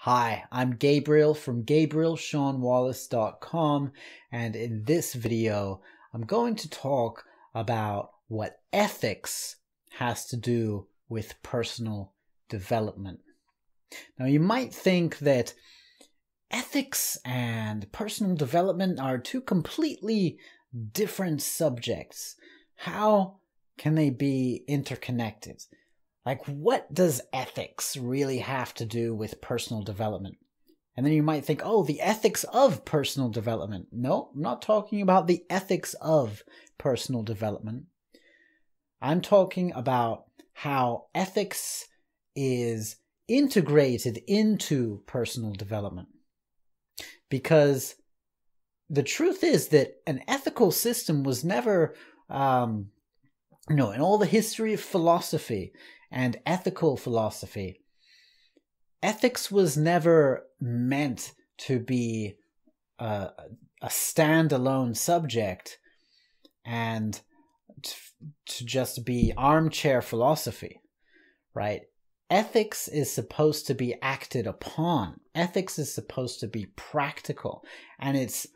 Hi, I'm Gabriel from GabrielSeanWallace.com, and in this video, I'm going to talk about what ethics has to do with personal development. Now, you might think that ethics and personal development are two completely different subjects. How can they be interconnected? Like, what does ethics really have to do with personal development? And then you might think, oh, the ethics of personal development. No, I'm not talking about the ethics of personal development. I'm talking about how ethics is integrated into personal development. Because the truth is that an ethical system was never, in all the history of philosophy and ethical philosophy, ethics was never meant to be a standalone subject and to just be armchair philosophy, right? Ethics is supposed to be acted upon. Ethics is supposed to be practical. And it's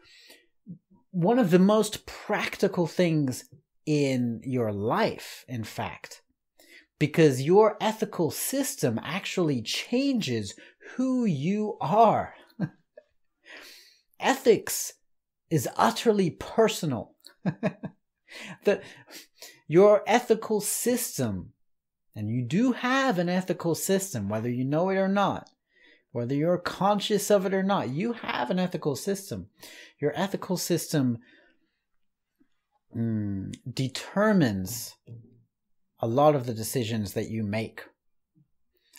one of the most practical things in your life, in fact, because your ethical system actually changes who you are. Ethics is utterly personal. Your ethical system, and you do have an ethical system, whether you know it or not, whether you're conscious of it or not, you have an ethical system. Your ethical system determines a lot of the decisions that you make.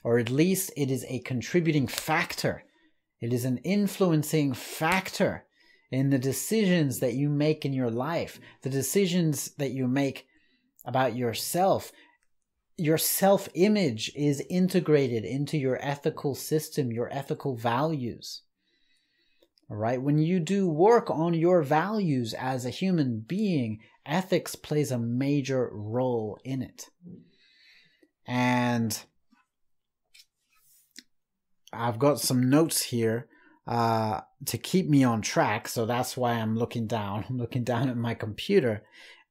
Or at least it is a contributing factor. It is an influencing factor in the decisions that you make in your life, the decisions that you make about yourself. Your self-image is integrated into your ethical system, your ethical values. All right? When you do work on your values as a human being, ethics plays a major role in it. And I've got some notes here to keep me on track, so that's why I'm looking down. I'm looking down at my computer.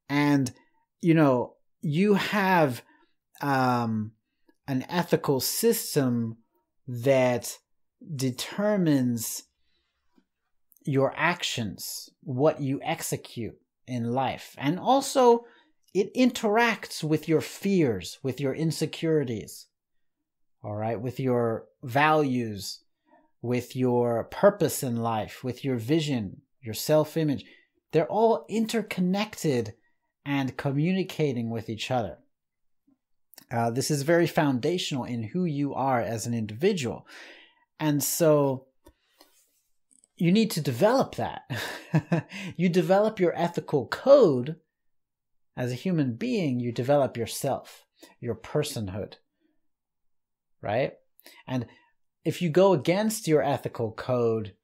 And, you have an ethical system that determines your actions, what you execute in life. And also, it interacts with your fears, with your insecurities, all right, with your values, with your purpose in life, with your vision, your self-image. They're all interconnected and communicating with each other. This is very foundational in who you are as an individual. And so you need to develop that. You develop your ethical code as a human being. You develop yourself, your personhood, right? And if you go against your ethical code,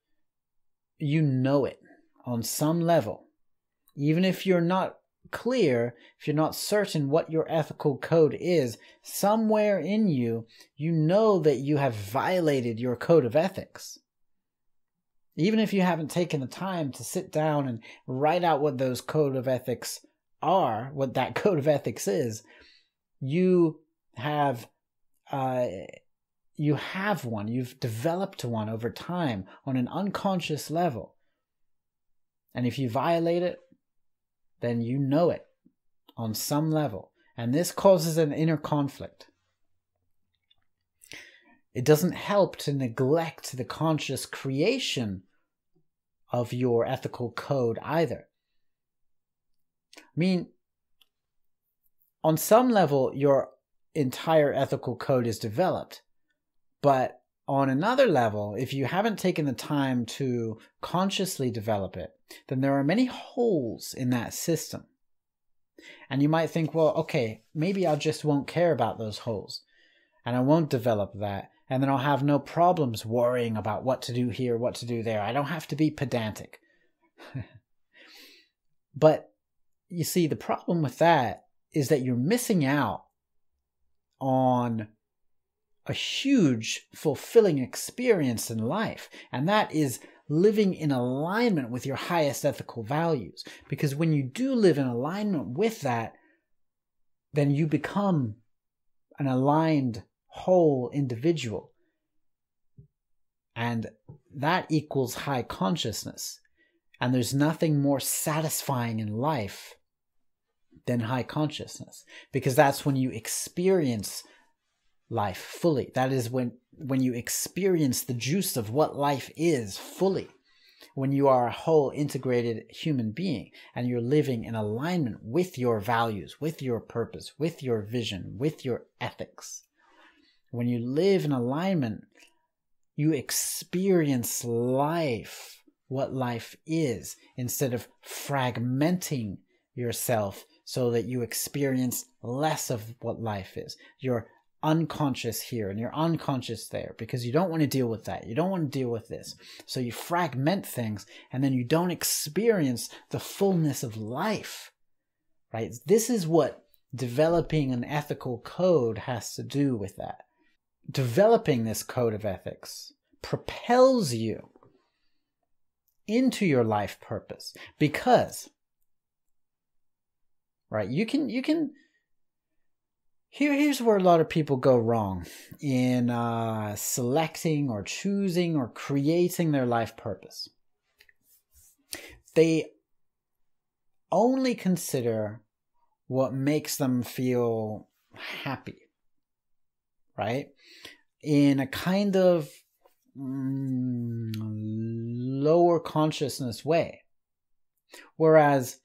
you know it on some level. Even if you're not clear, if you're not certain what your ethical code is, somewhere in you, you know that you have violated your code of ethics. Even if you haven't taken the time to sit down and write out what those code of ethics are, what that code of ethics is, you have one. You've developed one over time on an unconscious level. And if you violate it, then you know it on some level. And this causes an inner conflict. It doesn't help to neglect the conscious creation of your ethical code either. I mean, on some level, your entire ethical code is developed. But on another level, if you haven't taken the time to consciously develop it, then there are many holes in that system. And you might think, well, okay, maybe I just won't care about those holes. And I won't develop that. And then I'll have no problems worrying about what to do here, what to do there. I don't have to be pedantic. But you see, the problem with that is that you're missing out on a huge fulfilling experience in life, and that is living in alignment with your highest ethical values. Because when you do live in alignment with that, then you become an aligned whole individual, and that equals high consciousness. And there's nothing more satisfying in life than high consciousness, because that's when you experience life fully. That is when you experience the juice of what life is fully, when you are a whole integrated human being and you're living in alignment with your values, with your purpose, with your vision, with your ethics. When you live in alignment, you experience life, what life is, instead of fragmenting yourself so that you experience less of what life is. You're unconscious here and you're unconscious there because you don't want to deal with that. You don't want to deal with this. So you fragment things and then you don't experience the fullness of life, right? This is what developing an ethical code has to do with that. Developing this code of ethics propels you into your life purpose because, right, you can here's where a lot of people go wrong in selecting or choosing or creating their life purpose. They only consider what makes them feel happy, right? In a kind of lower consciousness way. Whereas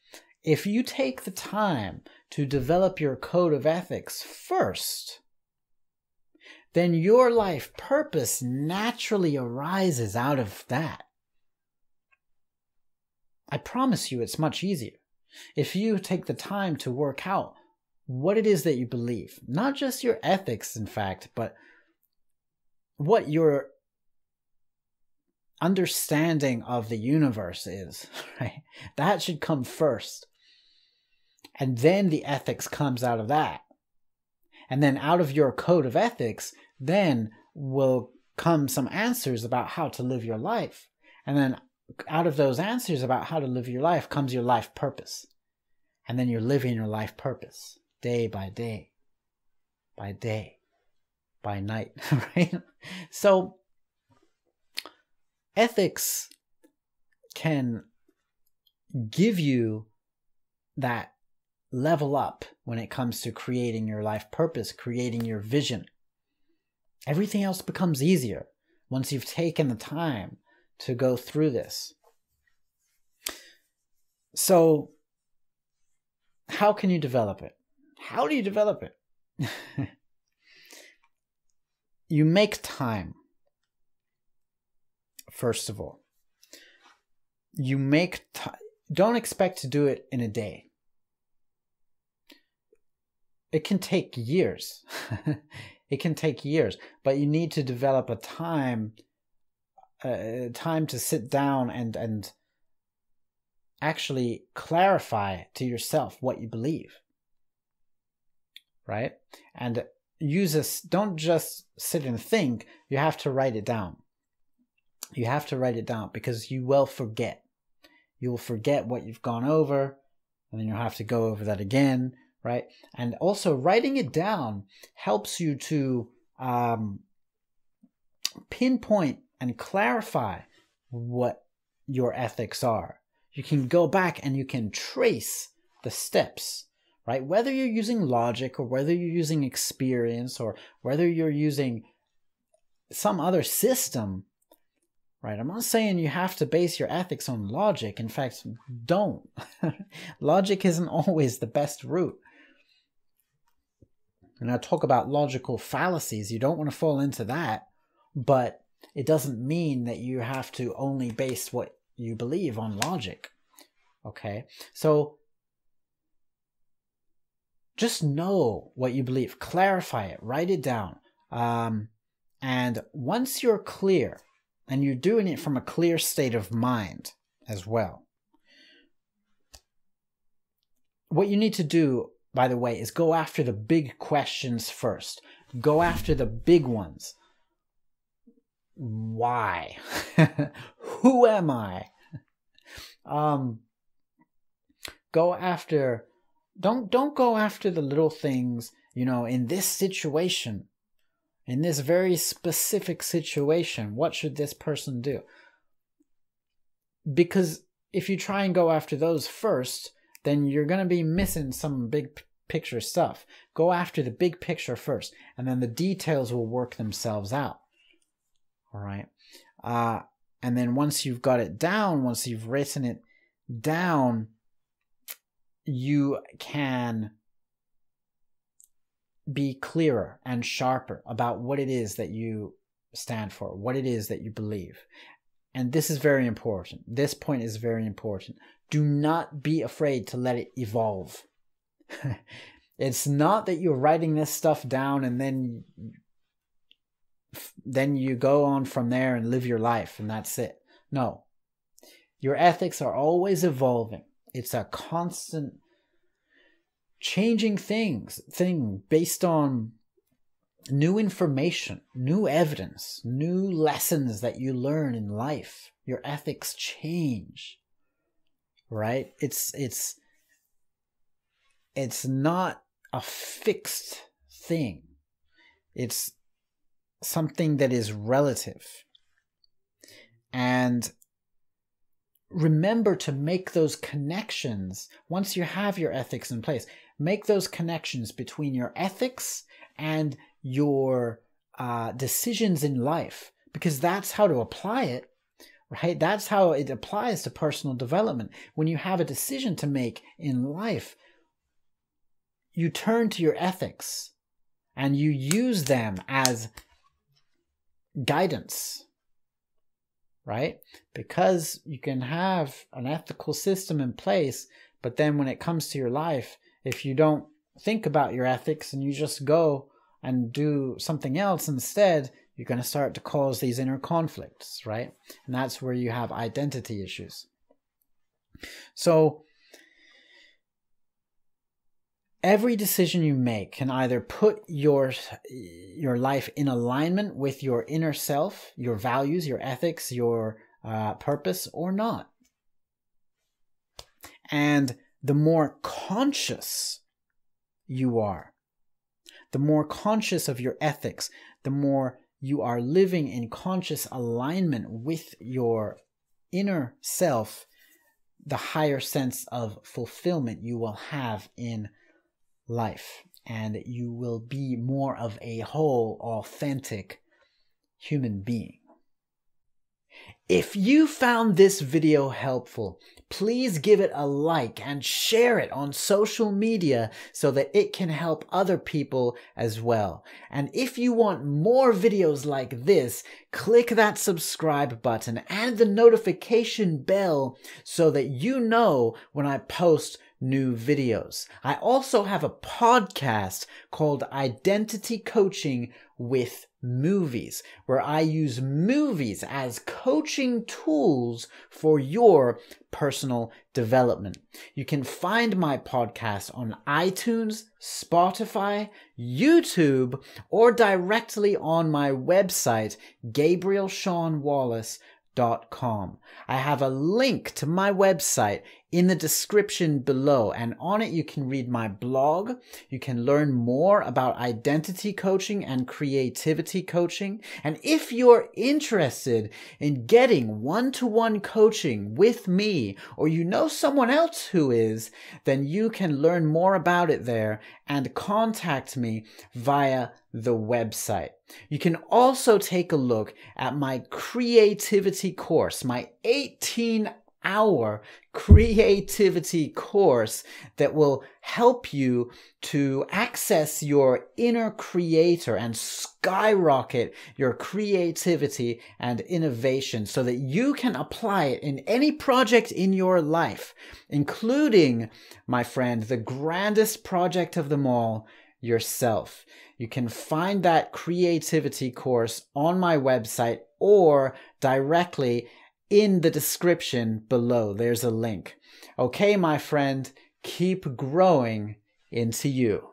if you take the time to develop your code of ethics first, then your life purpose naturally arises out of that. I promise you it's much easier if you take the time to work out what it is that you believe. Not just your ethics, in fact, but what your understanding of the universe is, right? That should come first. And then the ethics comes out of that. And then out of your code of ethics, then will come some answers about how to live your life. And then out of those answers about how to live your life comes your life purpose. And then you're living your life purpose day by day, by night, right? So ethics can give you that level up when it comes to creating your life purpose, creating your vision. Everything else becomes easier once you've taken the time to go through this. So, how can you develop it? How do you develop it? You make time. First of all, you make time. Don't expect to do it in a day. It can take years. It can take years, but you need to develop a time to sit down and actually clarify to yourself what you believe, right? And use this. Don't just sit and think. You have to write it down. You have to write it down because you will forget. You will forget what you've gone over, and then you'll have to go over that again, right? And also writing it down helps you to pinpoint and clarify what your ethics are. You can go back and you can trace the steps, right? Whether you're using logic or whether you're using experience or whether you're using some other system, right? I'm not saying you have to base your ethics on logic. In fact, don't. Logic isn't always the best route. And I talk about logical fallacies. You don't want to fall into that, but it doesn't mean that you have to only base what you believe on logic. Okay? So just know what you believe. Clarify it. Write it down. And once you're clear, and you're doing it from a clear state of mind as well, what you need to do, by the way, is go after the big questions first. Go after the big ones. Why? Who am I? Go after, don't go after the little things, in this situation, in this very specific situation. What should this person do? Because if you try and go after those first, then you're going to be missing some big picture stuff. Go after the big picture first, and then the details will work themselves out. All right. And then once you've got it down, once you've written it down, you can be clearer and sharper about what it is that you stand for, what it is that you believe. And this is very important. This point is very important. Do not be afraid to let it evolve. It's not that you're writing this stuff down and then you go on from there and live your life and that's it. No. Your ethics are always evolving. It's a constant changing thing based on new information, new evidence, new lessons that you learn in life. Your ethics change, right? It's not a fixed thing. It's something that is relative. And remember to make those connections. Once you have your ethics in place, make those connections between your ethics and your decisions in life, because that's how to apply it, right? That's how it applies to personal development. When you have a decision to make in life, you turn to your ethics and you use them as guidance, right? Because you can have an ethical system in place, but then when it comes to your life, if you don't think about your ethics and you just go and do something else instead, you're going to start to cause these inner conflicts, right? And that's where you have identity issues. So every decision you make can either put your life in alignment with your inner self, your values, your ethics, your purpose, or not. And the more conscious you are, the more conscious of your ethics, the more you are living in conscious alignment with your inner self, the higher sense of fulfillment you will have in life, and you will be more of a whole, authentic human being. If you found this video helpful, please give it a like and share it on social media so that it can help other people as well. And if you want more videos like this, click that subscribe button and the notification bell so that you know when I post new videos. I also have a podcast called Identity Coaching with Movies, where I use movies as coaching tools for your personal development. You can find my podcast on iTunes, Spotify, YouTube, or directly on my website, GabrielSeanWallace.com. I have a link to my website in the description below, and on it you can read my blog. You can learn more about identity coaching and creativity coaching. And if you're interested in getting one-to-one coaching with me, or you know someone else who is, then you can learn more about it there and contact me via the website. You can also take a look at my creativity course, my 18-hour creativity course that will help you to access your inner creator and skyrocket your creativity and innovation so that you can apply it in any project in your life, including, my friend, the grandest project of them all, yourself. You can find that creativity course on my website or directly in the description below. There's a link. Okay, my friend, keep growing into you.